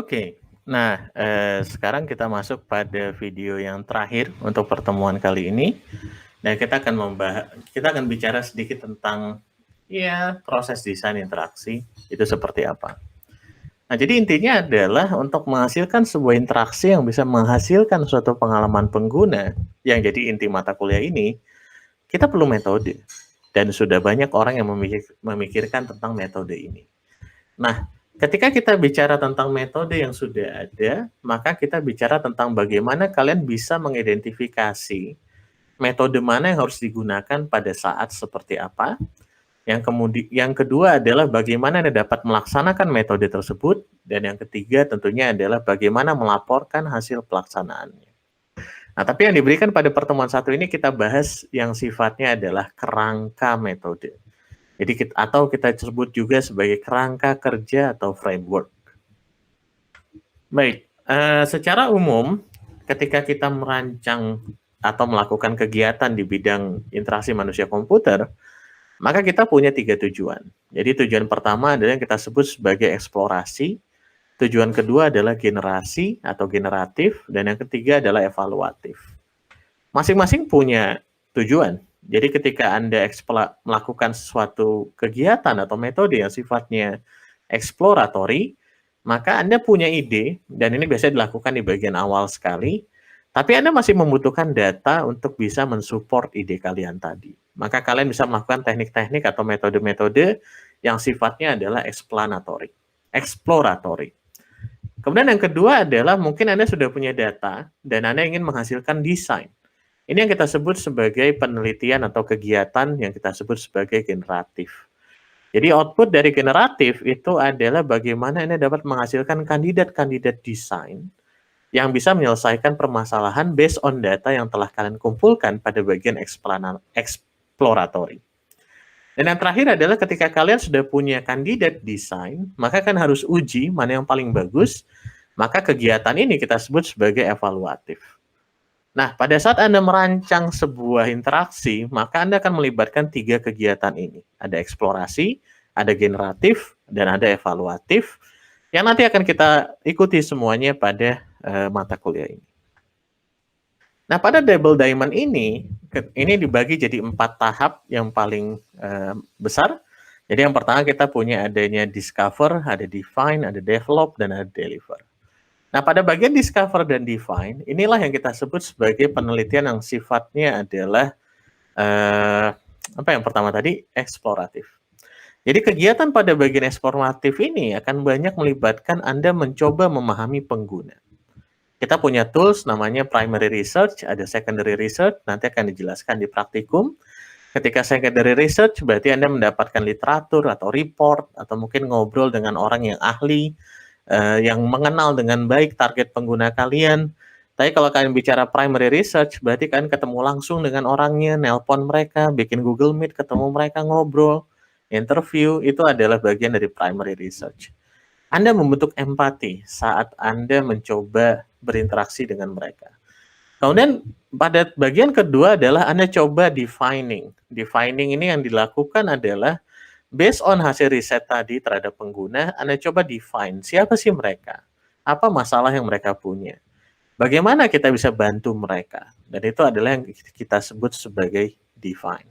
Oke. Nah, sekarang kita masuk pada video yang terakhir untuk pertemuan kali ini. Dan kita akan bicara sedikit tentang ya proses desain interaksi itu seperti apa. Nah, jadi intinya adalah untuk menghasilkan sebuah interaksi yang bisa menghasilkan suatu pengalaman pengguna yang jadi inti mata kuliah ini, kita perlu metode. Dan sudah banyak orang yang memikirkan tentang metode ini. Nah, ketika kita bicara tentang metode yang sudah ada, maka kita bicara tentang bagaimana kalian bisa mengidentifikasi metode mana yang harus digunakan pada saat seperti apa. Yang kedua adalah bagaimana Anda dapat melaksanakan metode tersebut, dan yang ketiga tentunya adalah bagaimana melaporkan hasil pelaksanaannya. Nah, tapi yang diberikan pada pertemuan satu ini kita bahas yang sifatnya adalah kerangka metode. Jadi kita sebut juga sebagai kerangka kerja atau framework. Baik, secara umum ketika kita merancang atau melakukan kegiatan di bidang interaksi manusia komputer, maka kita punya 3 tujuan. Jadi tujuan pertama adalah yang kita sebut sebagai eksplorasi, tujuan kedua adalah generasi atau generatif, dan yang ketiga adalah evaluatif. Masing-masing punya tujuan. Jadi ketika Anda melakukan sesuatu kegiatan atau metode yang sifatnya eksploratory, maka Anda punya ide, dan ini biasanya dilakukan di bagian awal sekali, tapi Anda masih membutuhkan data untuk bisa mensupport ide kalian tadi. Maka kalian bisa melakukan teknik-teknik atau metode-metode yang sifatnya adalah exploratory. Kemudian yang kedua adalah mungkin Anda sudah punya data dan Anda ingin menghasilkan desain. Ini yang kita sebut sebagai penelitian atau kegiatan yang kita sebut sebagai generatif. Jadi output dari generatif itu adalah bagaimana Anda dapat menghasilkan kandidat-kandidat desain yang bisa menyelesaikan permasalahan based on data yang telah kalian kumpulkan pada bagian exploratory. Dan yang terakhir adalah ketika kalian sudah punya kandidat desain, maka kan harus uji mana yang paling bagus, maka kegiatan ini kita sebut sebagai evaluatif. Nah, pada saat Anda merancang sebuah interaksi, maka Anda akan melibatkan 3 kegiatan ini. Ada eksplorasi, ada generatif, dan ada evaluatif, yang nanti akan kita ikuti semuanya pada mata kuliah ini. Nah, pada double diamond ini dibagi jadi 4 tahap yang paling besar. Jadi yang pertama kita punya adanya discover, ada define, ada develop, dan ada deliver. Nah, pada bagian discover dan define, inilah yang kita sebut sebagai penelitian yang sifatnya adalah apa yang pertama tadi, eksploratif. Jadi kegiatan pada bagian eksploratif ini akan banyak melibatkan Anda mencoba memahami pengguna. Kita punya tools namanya primary research, ada secondary research, nanti akan dijelaskan di praktikum. Ketika secondary research, berarti Anda mendapatkan literatur atau report, atau mungkin ngobrol dengan orang yang ahli, yang mengenal dengan baik target pengguna kalian. Tapi kalau kalian bicara primary research, berarti kalian ketemu langsung dengan orangnya, nelpon mereka, bikin Google Meet, ketemu mereka, ngobrol, interview, itu adalah bagian dari primary research. Anda membentuk empati saat Anda mencoba berinteraksi dengan mereka. Kemudian pada bagian kedua adalah Anda coba defining. Defining ini yang dilakukan adalah based on hasil riset tadi terhadap pengguna, Anda coba define siapa sih mereka, apa masalah yang mereka punya, bagaimana kita bisa bantu mereka, dan itu adalah yang kita sebut sebagai define.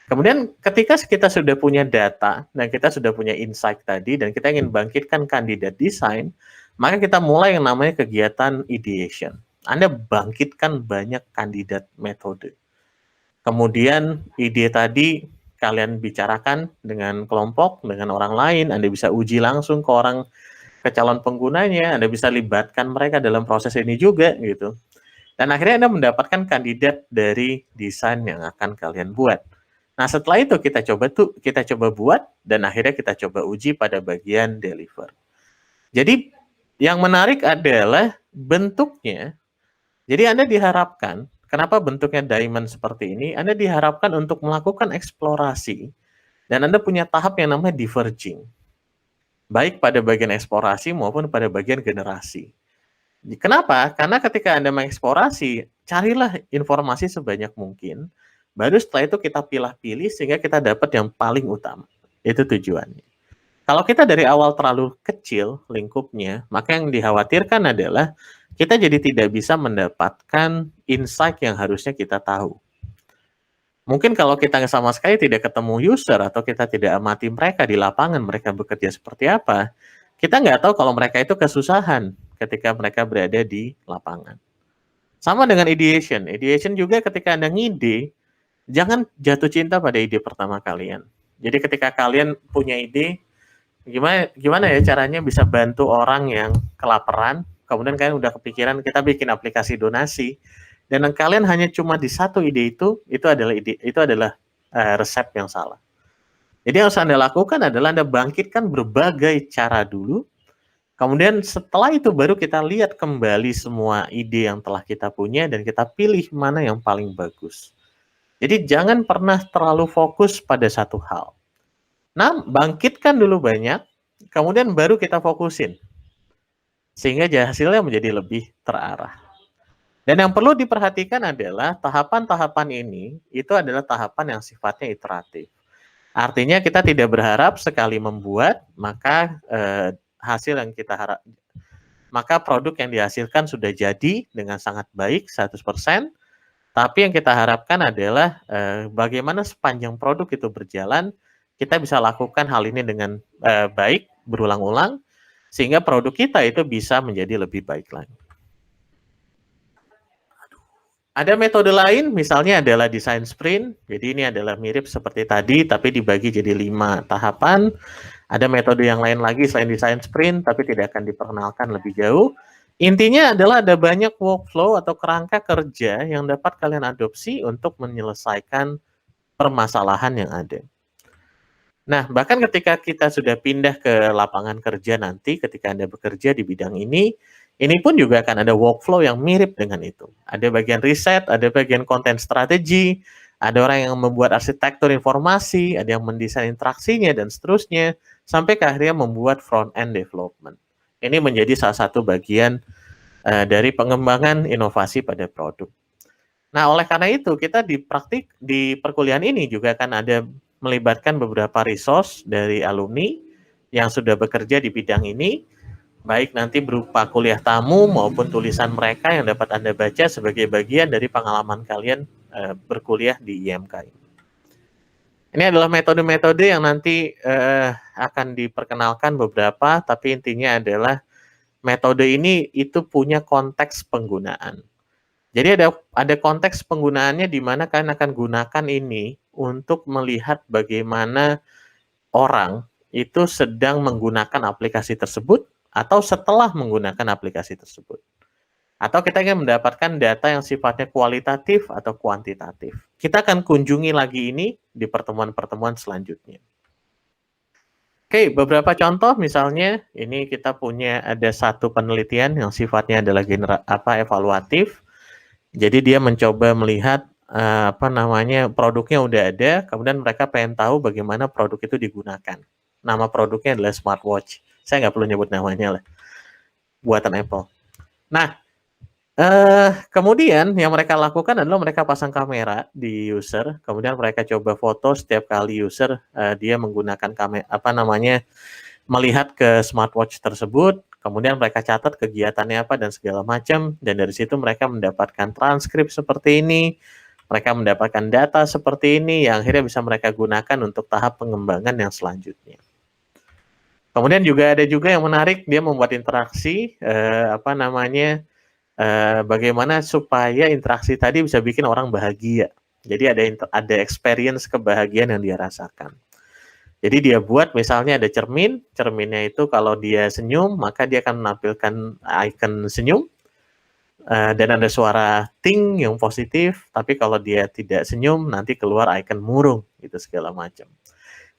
Kemudian ketika kita sudah punya data dan kita sudah punya insight tadi dan kita ingin bangkitkan kandidat desain, maka kita mulai yang namanya kegiatan ideation. Anda bangkitkan banyak kandidat metode. Kemudian ide tadi kalian bicarakan dengan kelompok, dengan orang lain, Anda bisa uji langsung ke calon penggunanya, Anda bisa libatkan mereka dalam proses ini juga gitu. Dan akhirnya Anda mendapatkan kandidat dari desain yang akan kalian buat. Nah, setelah itu kita coba buat dan akhirnya kita coba uji pada bagian deliver. Jadi yang menarik adalah bentuknya. Jadi Anda diharapkan, kenapa bentuknya diamond seperti ini? Anda diharapkan untuk melakukan eksplorasi dan Anda punya tahap yang namanya diverging. Baik pada bagian eksplorasi maupun pada bagian generasi. Kenapa? Karena ketika Anda mengeksplorasi, carilah informasi sebanyak mungkin, baru setelah itu kita pilih-pilih sehingga kita dapat yang paling utama. Itu tujuannya. Kalau kita dari awal terlalu kecil lingkupnya, maka yang dikhawatirkan adalah kita jadi tidak bisa mendapatkan insight yang harusnya kita tahu. Mungkin kalau kita sama sekali tidak ketemu user atau kita tidak amati mereka di lapangan, mereka bekerja seperti apa, kita nggak tahu kalau mereka itu kesusahan ketika mereka berada di lapangan. Sama dengan ideation. Ideation juga ketika Anda ngide, jangan jatuh cinta pada ide pertama kalian. Jadi ketika kalian punya ide, gimana ya caranya bisa bantu orang yang kelaparan, kemudian kalian udah kepikiran kita bikin aplikasi donasi, dan kalian hanya cuma di satu ide itu adalah resep yang salah. Jadi yang harus Anda lakukan adalah Anda bangkitkan berbagai cara dulu, kemudian setelah itu baru kita lihat kembali semua ide yang telah kita punya dan kita pilih mana yang paling bagus. Jadi jangan pernah terlalu fokus pada satu hal. Nah, bangkitkan dulu banyak, kemudian baru kita fokusin. Sehingga hasilnya menjadi lebih terarah. Dan yang perlu diperhatikan adalah tahapan-tahapan ini itu adalah tahapan yang sifatnya iteratif. Artinya kita tidak berharap sekali membuat maka hasil yang kita harap, maka produk yang dihasilkan sudah jadi dengan sangat baik 100%. Tapi yang kita harapkan adalah bagaimana sepanjang produk itu berjalan kita bisa lakukan hal ini dengan baik berulang-ulang sehingga produk kita itu bisa menjadi lebih baik lagi. Ada metode lain, misalnya adalah design sprint. Jadi ini adalah mirip seperti tadi, tapi dibagi jadi 5 tahapan. Ada metode yang lain lagi selain design sprint, tapi tidak akan diperkenalkan lebih jauh. Intinya adalah ada banyak workflow atau kerangka kerja yang dapat kalian adopsi untuk menyelesaikan permasalahan yang ada. Nah, bahkan ketika kita sudah pindah ke lapangan kerja nanti, ketika Anda bekerja di bidang ini pun juga akan ada workflow yang mirip dengan itu. Ada bagian riset, ada bagian content strategi, ada orang yang membuat arsitektur informasi, ada yang mendesain interaksinya, dan seterusnya, sampai ke akhirnya membuat front-end development. Ini menjadi salah satu bagian dari pengembangan inovasi pada produk. Nah, oleh karena itu, kita di perkuliahan ini juga akan ada melibatkan beberapa resource dari alumni yang sudah bekerja di bidang ini, baik nanti berupa kuliah tamu maupun tulisan mereka yang dapat Anda baca sebagai bagian dari pengalaman kalian berkuliah di IMK. Ini adalah metode-metode yang nanti akan diperkenalkan beberapa, tapi intinya adalah metode ini itu punya konteks penggunaan. Jadi ada konteks penggunaannya di mana kalian akan gunakan ini untuk melihat bagaimana orang itu sedang menggunakan aplikasi tersebut atau setelah menggunakan aplikasi tersebut. Atau kita ingin mendapatkan data yang sifatnya kualitatif atau kuantitatif. Kita akan kunjungi lagi ini di pertemuan-pertemuan selanjutnya. Oke, beberapa contoh misalnya ini kita punya ada satu penelitian yang sifatnya adalah evaluatif. Jadi dia mencoba melihat produknya udah ada, kemudian mereka pengen tahu bagaimana produk itu digunakan. Nama produknya adalah smartwatch. Saya nggak perlu nyebut namanya lah, buatan Apple. Nah, kemudian yang mereka lakukan adalah mereka pasang kamera di user, kemudian mereka coba foto setiap kali user dia menggunakan melihat ke smartwatch tersebut, kemudian mereka catat kegiatannya apa dan segala macam, dan dari situ mereka mendapatkan transkrip seperti ini, mereka mendapatkan data seperti ini yang akhirnya bisa mereka gunakan untuk tahap pengembangan yang selanjutnya. Kemudian juga ada yang menarik, dia membuat interaksi bagaimana supaya interaksi tadi bisa bikin orang bahagia. Jadi ada experience kebahagiaan yang dia rasakan. Jadi dia buat misalnya ada cerminnya itu kalau dia senyum maka dia akan menampilkan icon senyum dan ada suara ting yang positif, tapi kalau dia tidak senyum nanti keluar icon murung gitu segala macam.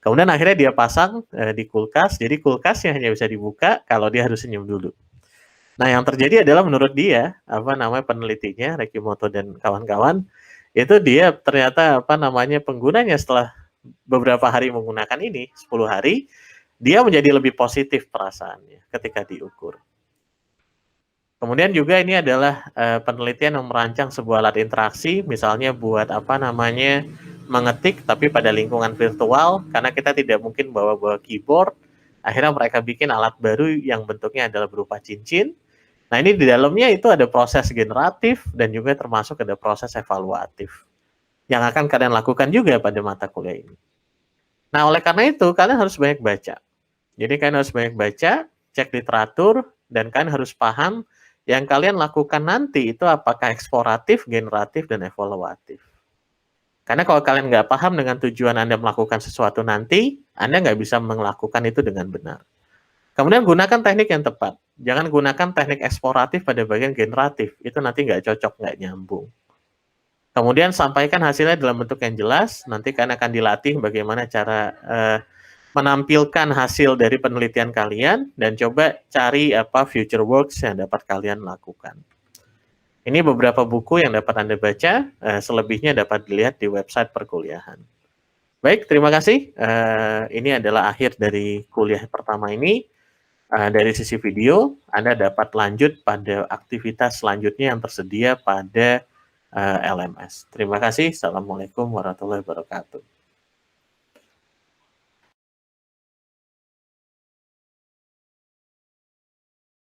Kemudian akhirnya dia pasang di kulkas, jadi kulkasnya hanya bisa dibuka kalau dia harus senyum dulu. Nah, yang terjadi adalah menurut dia, penelitinya, Rekimoto dan kawan-kawan, itu dia ternyata penggunanya setelah beberapa hari menggunakan ini, 10 hari, dia menjadi lebih positif perasaannya ketika diukur. Kemudian juga ini adalah penelitian yang merancang sebuah alat interaksi, misalnya buat mengetik tapi pada lingkungan virtual, karena kita tidak mungkin bawa keyboard, Akhirnya mereka bikin alat baru yang bentuknya adalah berupa cincin. Nah, ini di dalamnya itu ada proses generatif dan juga termasuk ada proses evaluatif yang akan kalian lakukan juga pada mata kuliah ini. Nah, oleh karena itu kalian harus banyak baca. Jadi kalian harus banyak baca, cek literatur, dan kalian harus paham yang kalian lakukan nanti itu apakah eksploratif, generatif, dan evaluatif. Karena kalau kalian nggak paham dengan tujuan Anda melakukan sesuatu nanti, Anda nggak bisa melakukan itu dengan benar. Kemudian gunakan teknik yang tepat. Jangan gunakan teknik eksploratif pada bagian generatif. Itu nanti nggak cocok, nggak nyambung. Kemudian sampaikan hasilnya dalam bentuk yang jelas. Nanti kalian akan dilatih bagaimana cara menampilkan hasil dari penelitian kalian dan coba cari apa future works yang dapat kalian lakukan. Ini beberapa buku yang dapat Anda baca, selebihnya dapat dilihat di website perkuliahan. Baik, terima kasih. Ini adalah akhir dari kuliah pertama ini. Dari sisi video, Anda dapat lanjut pada aktivitas selanjutnya yang tersedia pada LMS. Terima kasih. Assalamualaikum warahmatullahi wabarakatuh.